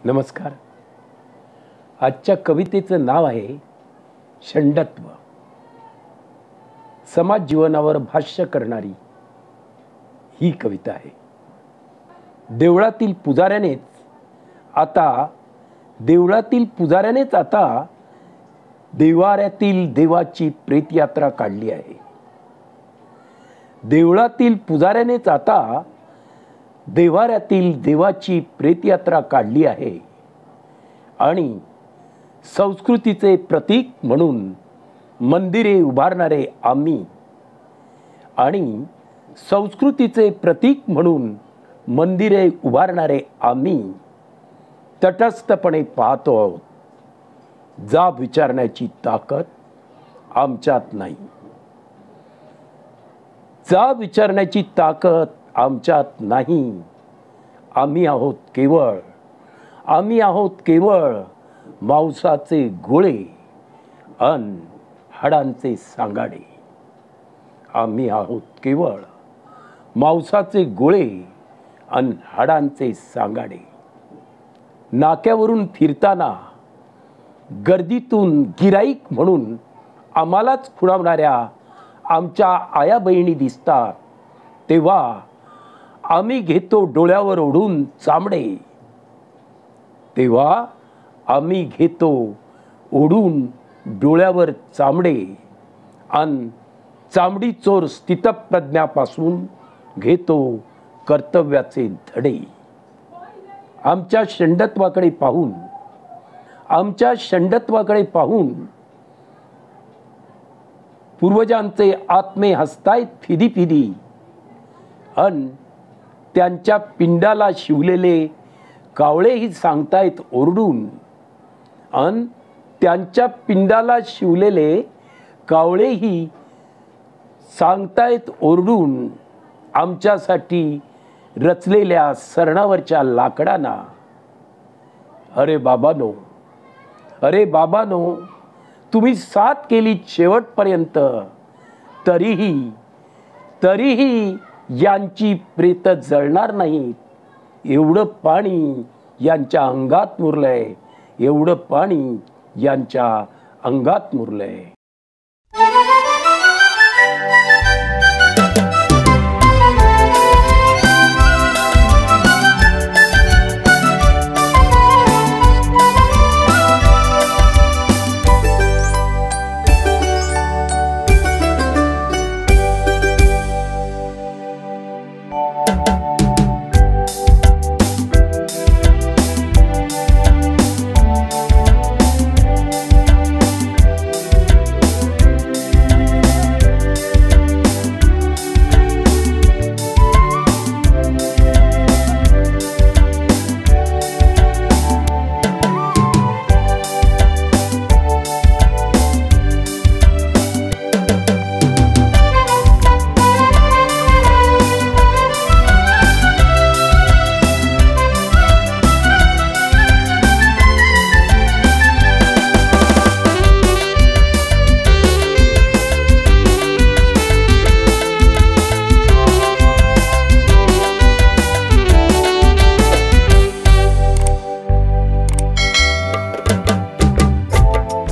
नमस्कार. आजच्या कवितेचं नाव आहे षंडत्व. समाज जीवनावर भाष्य करणारी ही कविता आहे. देवळातील पुजाऱ्यानेच आता देवाऱ्यातील देवाची प्रेतयात्रा काढली आहे. देवळातील पुजाऱ्यानेच आता देवाऱ्यातील देवाची प्रेतयात्रा काढली आहे आणि संस्कृतीचे प्रतीक म्हणून मंदिरे उभारणारे आम्ही तटस्थपणे पाहतो आहोत. जाब विचारण्याची ताकद आमच्यात नाही. जाब विचारण्याची ताकद आमच्यात नाही. आम्ही आहोत केवळ मांसाचे गोळे अन हाडांचे सांगाडे. आम्ही आहोत केवळ मांसाचे गोळे अन हाडांचे सांगाडे. नाक्यावरून फिरताना गर्दीतून गिराईक म्हणून आम्हालाच खुणावणाऱ्या आमच्या आया बहिणी दिसतात तेव्हा आम्ही घेतो डोळ्यावर ओढून चामडे. अन चामडी चोर स्थितप्रज्ञापासून घेतो कर्तव्याचे धडे. आमच्या षंडत्वाकडे पाहून पूर्वजांचे आत्मे हसतायत फिदी अन त्यांच्या पिंडाला शिवलेले कावळेही सांगतायत ओरडून आमच्यासाठी रचलेल्या सरणावरच्या लाकडांना. अरे बाबानो, तुम्ही साथ केली शेवटपर्यंत, तरीही यांची प्रेत जळणार नाहीत. एवढं पाणी यांच्या अंगात मुरलंय.